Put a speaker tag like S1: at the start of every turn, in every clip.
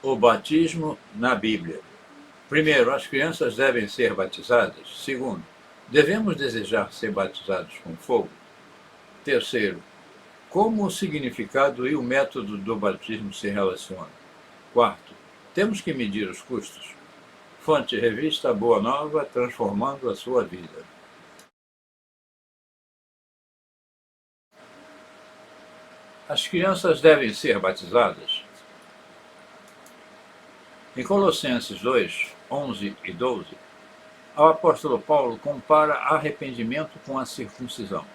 S1: O batismo na Bíblia. Primeiro, as crianças devem ser batizadas. Segundo, devemos desejar ser batizados com fogo. Terceiro, como o significado e o método do batismo se relacionam. Quarto, temos que medir os custos. Fonte: Revista Boa Nova, transformando a sua vida. As crianças devem ser batizadas? Em Colossenses 2, 11 e 12, o apóstolo Paulo compara arrependimento com a circuncisão.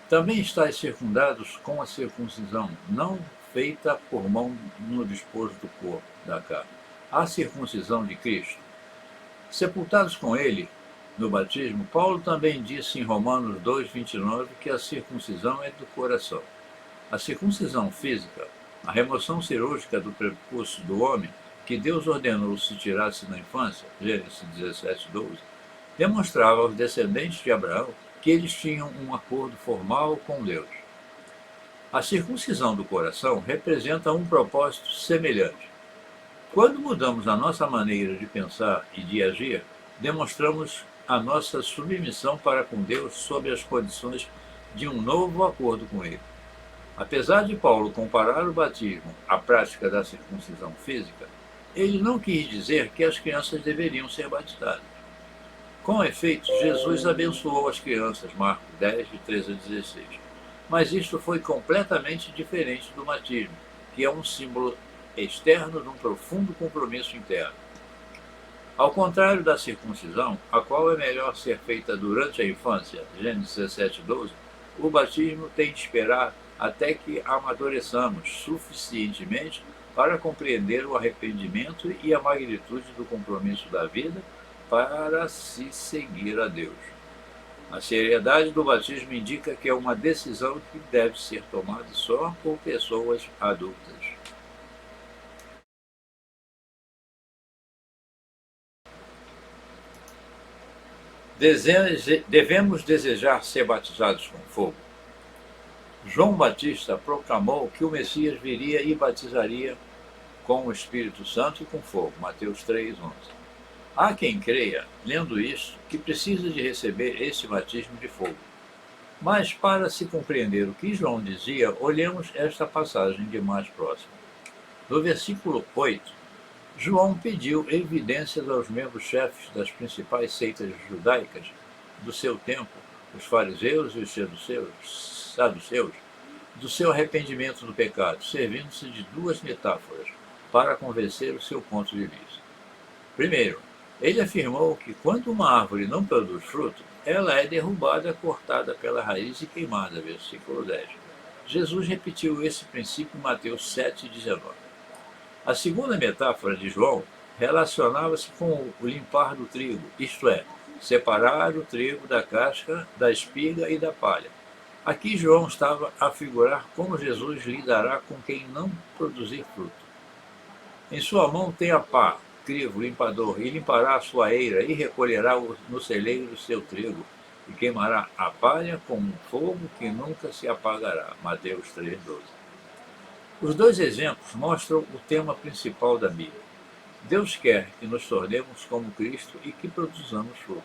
S1: Também estáis circundados com a circuncisão, não feita por mão no dispor do corpo, da carne, a circuncisão de Cristo. Sepultados com ele no batismo, Paulo também disse em Romanos 2, 29, que a circuncisão é do coração. A circuncisão física, a remoção cirúrgica do prepúcio do homem, que Deus ordenou se tirasse na infância, Gênesis 17, 12, demonstrava aos descendentes de Abraão que eles tinham um acordo formal com Deus. A circuncisão do coração representa um propósito semelhante. Quando mudamos a nossa maneira de pensar e de agir, demonstramos a nossa submissão para com Deus sob as condições de um novo acordo com Ele. Apesar de Paulo comparar o batismo à prática da circuncisão física, ele não quis dizer que as crianças deveriam ser batizadas. Com efeito, Jesus abençoou as crianças, Marcos 10, de 13 a 16. Mas isto foi completamente diferente do batismo, que é um símbolo externo de um profundo compromisso interno. Ao contrário da circuncisão, a qual é melhor ser feita durante a infância, Gênesis 17, 12, o batismo tem de esperar até que amadureçamos suficientemente para compreender o arrependimento e a magnitude do compromisso da vida para se seguir a Deus. A seriedade do batismo indica que é uma decisão que deve ser tomada só por pessoas adultas. Devemos desejar ser batizados com fogo. João Batista proclamou que o Messias viria e batizaria com o Espírito Santo e com fogo, Mateus 3, 11. Há quem creia, lendo isso, que precisa de receber esse batismo de fogo. Mas, para se compreender o que João dizia, olhemos esta passagem de mais próximo. No versículo 8, João pediu evidências aos membros-chefes das principais seitas judaicas do seu tempo, os fariseus e os saduceus, do seu arrependimento do pecado, servindo-se de duas metáforas para convencer o seu ponto de vista. Primeiro, ele afirmou que quando uma árvore não produz fruto, ela é derrubada, cortada pela raiz e queimada, versículo 10. Jesus repetiu esse princípio em Mateus 7, 19. A segunda metáfora de João relacionava-se com o limpar do trigo, isto é, separar o trigo da casca, da espiga e da palha. Aqui João estava a figurar como Jesus lidará com quem não produzir fruto. Em sua mão tem a pá, crivo, limpador, e limpará a sua eira, e recolherá no celeiro o seu trigo, e queimará a palha com um fogo que nunca se apagará. Mateus 3, 12. Os dois exemplos mostram o tema principal da Bíblia. Deus quer que nos tornemos como Cristo e que produzamos fruto.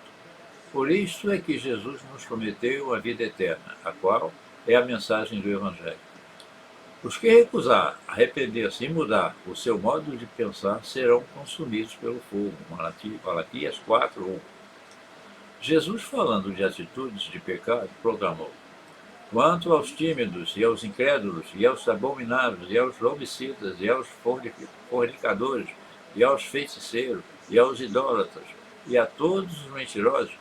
S1: Por isso é que Jesus nos prometeu a vida eterna, a qual é a mensagem do Evangelho. Os que recusar arrepender-se e mudar o seu modo de pensar serão consumidos pelo fogo. Malaquias 4, 1. Jesus, falando de atitudes de pecado, proclamou: quanto aos tímidos e aos incrédulos, e aos abomináveis, e aos homicidas, e aos fornicadores, e aos feiticeiros, e aos idólatras, e a todos os mentirosos,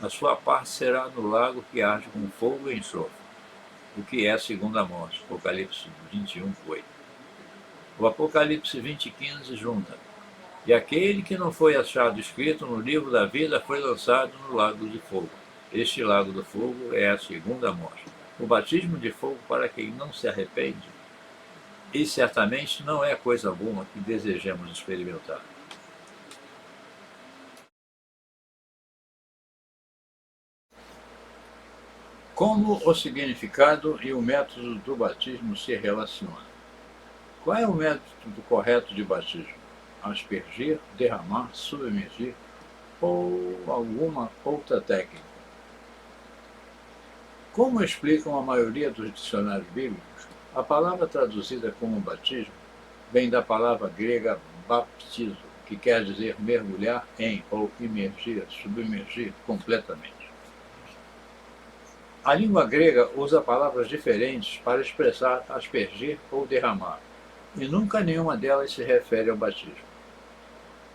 S1: a sua parte será no lago que arde com fogo e enxofre, o que é a segunda morte. Apocalipse 21, 8. O Apocalipse 20, 15 junta: e aquele que não foi achado escrito no livro da vida foi lançado no lago de fogo. Este lago do fogo é a segunda morte. O batismo de fogo para quem não se arrepende, e certamente não é coisa boa que desejemos experimentar. Como o significado e o método do batismo se relacionam. Qual é o método correto de batismo? Aspergir, derramar, submergir ou alguma outra técnica? Como explicam a maioria dos dicionários bíblicos, a palavra traduzida como batismo vem da palavra grega baptizo, que quer dizer mergulhar em ou imergir, submergir completamente. A língua grega usa palavras diferentes para expressar aspergir ou derramar, e nunca nenhuma delas se refere ao batismo.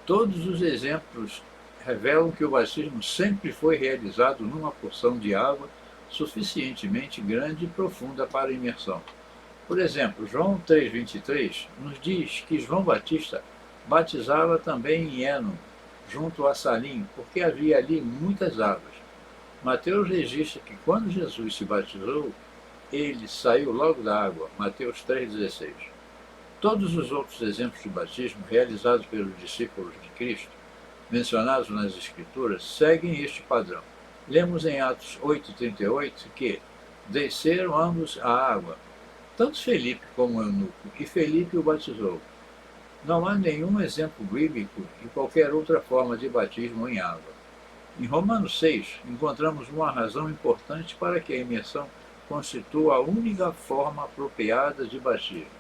S1: Todos os exemplos revelam que o batismo sempre foi realizado numa porção de água suficientemente grande e profunda para imersão. Por exemplo, João 3,23 nos diz que João Batista batizava também em Eno, junto a Salim, porque havia ali muitas águas. Mateus registra que quando Jesus se batizou, ele saiu logo da água, Mateus 3,16. Todos os outros exemplos de batismo realizados pelos discípulos de Cristo, mencionados nas Escrituras, seguem este padrão. Lemos em Atos 8,38 que desceram ambos à água, tanto Felipe como Eunuco, e Felipe o batizou. Não há nenhum exemplo bíblico de qualquer outra forma de batismo em água. Em Romanos 6, encontramos uma razão importante para que a imersão constitua a única forma apropriada de batismo.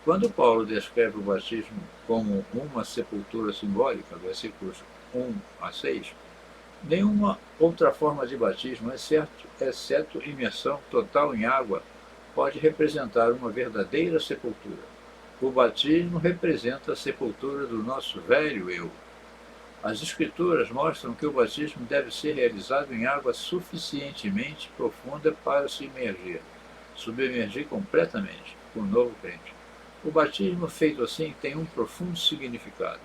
S1: Quando Paulo descreve o batismo como uma sepultura simbólica, versículos 1 a 6, nenhuma outra forma de batismo, exceto imersão total em água, pode representar uma verdadeira sepultura. O batismo representa a sepultura do nosso velho eu. As Escrituras mostram que o batismo deve ser realizado em água suficientemente profunda para se imergir, submergir completamente o novo crente. O batismo feito assim tem um profundo significado.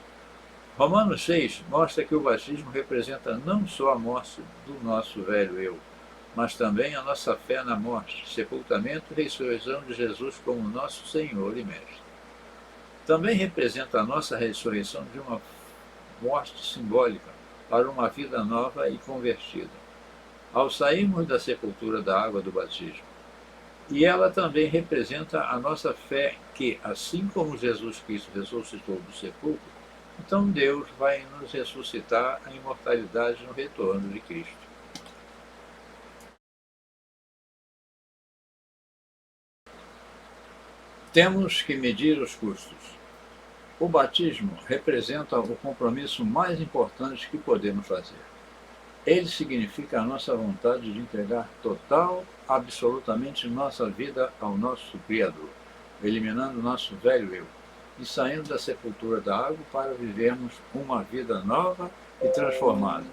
S1: Romanos 6 mostra que o batismo representa não só a morte do nosso velho eu, mas também a nossa fé na morte, sepultamento e ressurreição de Jesus como nosso Senhor e Mestre. Também representa a nossa ressurreição de uma morte simbólica para uma vida nova e convertida, ao sairmos da sepultura da água do batismo. E ela também representa a nossa fé que, assim como Jesus Cristo ressuscitou do sepulcro, então Deus vai nos ressuscitar a imortalidade no retorno de Cristo. Temos que medir os custos. O batismo representa o compromisso mais importante que podemos fazer. Ele significa a nossa vontade de entregar total, absolutamente nossa vida ao nosso Criador, eliminando nosso velho eu e saindo da sepultura da água para vivermos uma vida nova e transformada.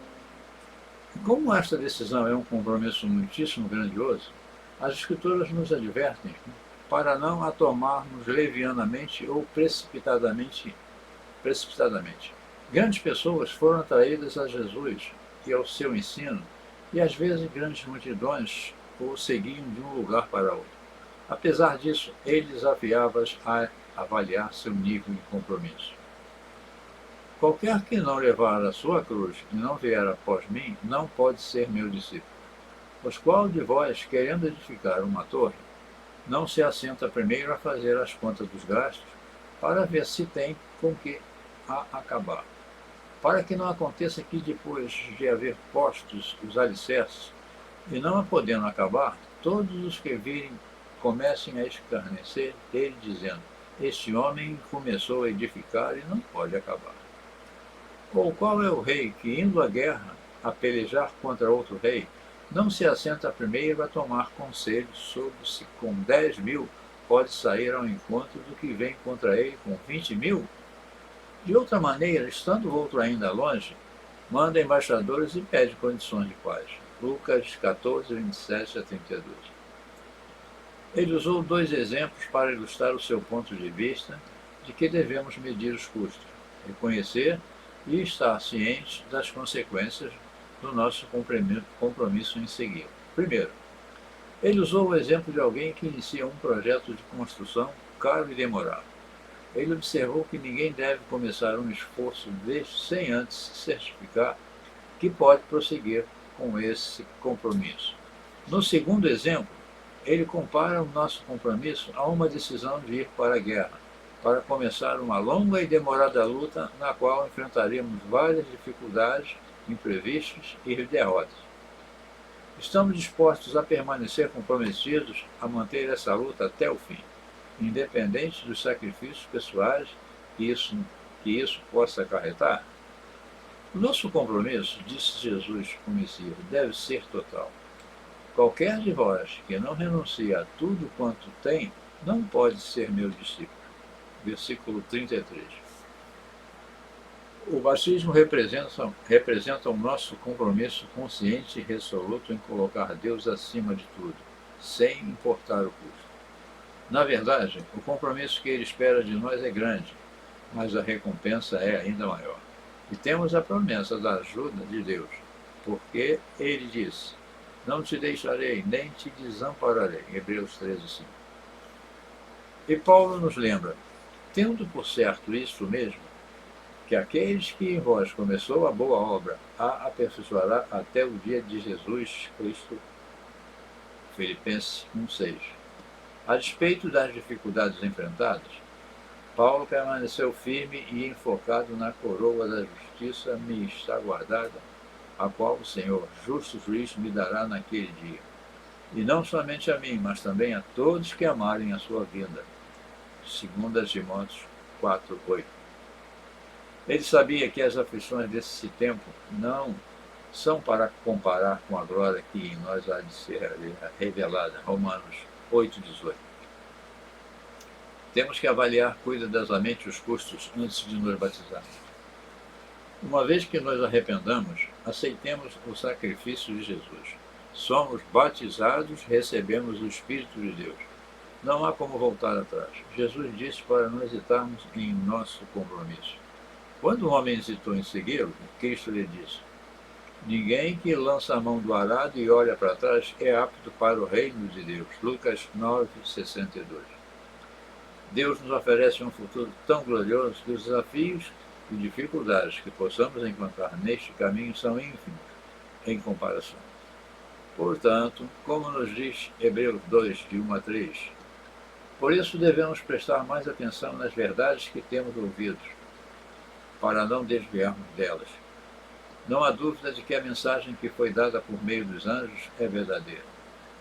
S1: Como esta decisão é um compromisso muitíssimo grandioso, as Escrituras nos advertem para não a tomarmos levianamente ou precipitadamente. Grandes pessoas foram atraídas a Jesus e ao seu ensino, e às vezes grandes multidões o seguiam de um lugar para outro. Apesar disso, ele desafiava-as a avaliar seu nível de compromisso. Qualquer que não levar a sua cruz e não vier após mim, não pode ser meu discípulo. Pois qual de vós, querendo edificar uma torre, não se assenta primeiro a fazer as contas dos gastos, para ver se tem com que a acabar? Para que não aconteça que depois de haver postos os alicerces, e não a podendo acabar, todos os que virem comecem a escarnecer dele, dizendo: este homem começou a edificar e não pode acabar. Ou qual é o rei que, indo à guerra, a pelejar contra outro rei, não se assenta primeiro a tomar conselho sobre se com 10.000 pode sair ao encontro do que vem contra ele com 20.000? De outra maneira, estando o outro ainda longe, manda embaixadores e pede condições de paz. Lucas 14, 27 a 32. Ele usou dois exemplos para ilustrar o seu ponto de vista de que devemos medir os custos, reconhecer e estar cientes das consequências do nosso compromisso em seguir. Primeiro, ele usou o exemplo de alguém que inicia um projeto de construção caro e demorado. Ele observou que ninguém deve começar um esforço deste sem antes se certificar que pode prosseguir com esse compromisso. No segundo exemplo, ele compara o nosso compromisso a uma decisão de ir para a guerra. para começar uma longa e demorada luta na qual enfrentaremos várias dificuldades, imprevistos e derrotas. Estamos dispostos a permanecer comprometidos a manter essa luta até o fim, independente dos sacrifícios pessoais que isso possa acarretar? O nosso compromisso, disse Jesus o Messias, deve ser total. Qualquer de vós que não renuncia a tudo quanto tem, não pode ser meu discípulo. Versículo 33. O batismo representa o nosso compromisso consciente e resoluto em colocar Deus acima de tudo, sem importar o custo. Na verdade, o compromisso que ele espera de nós é grande, mas a recompensa é ainda maior. E temos a promessa da ajuda de Deus, porque ele disse: não te deixarei, nem te desampararei. Hebreus 13:5. E Paulo nos lembra: tendo por certo isto mesmo, que aqueles que em vós começou a boa obra a aperfeiçoará até o dia de Jesus Cristo. Filipenses 1:6. A despeito das dificuldades enfrentadas, Paulo permaneceu firme e enfocado na coroa da justiça me está guardada, a qual o Senhor, justo juiz, me dará naquele dia. E não somente a mim, mas também a todos que amarem a sua vinda. 2 Timóteo 4:8. Ele sabia que as aflições desse tempo não são para comparar com a glória que em nós há de ser revelada. Romanos 8:18. Temos que avaliar cuidadosamente os custos antes de nos batizarmos. Uma vez que nos arrependamos, aceitemos o sacrifício de Jesus. Somos batizados, recebemos o Espírito de Deus. Não há como voltar atrás. Jesus disse para não hesitarmos em nosso compromisso. Quando o homem hesitou em segui-lo, Cristo lhe disse: ninguém que lança a mão do arado e olha para trás é apto para o reino de Deus. Lucas 9:62. Deus nos oferece um futuro tão glorioso que os desafios e dificuldades que possamos encontrar neste caminho são ínfimos em comparação. Portanto, como nos diz Hebreus 2:1-3, por isso devemos prestar mais atenção nas verdades que temos ouvido, para não desviarmos delas. Não há dúvida de que a mensagem que foi dada por meio dos anjos é verdadeira,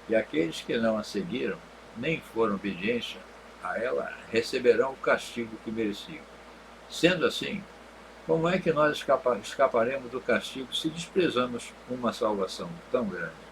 S1: e aqueles que não a seguiram, nem foram obedientes a ela, receberão o castigo que mereciam. Sendo assim, como é que nós escaparemos do castigo se desprezamos uma salvação tão grande?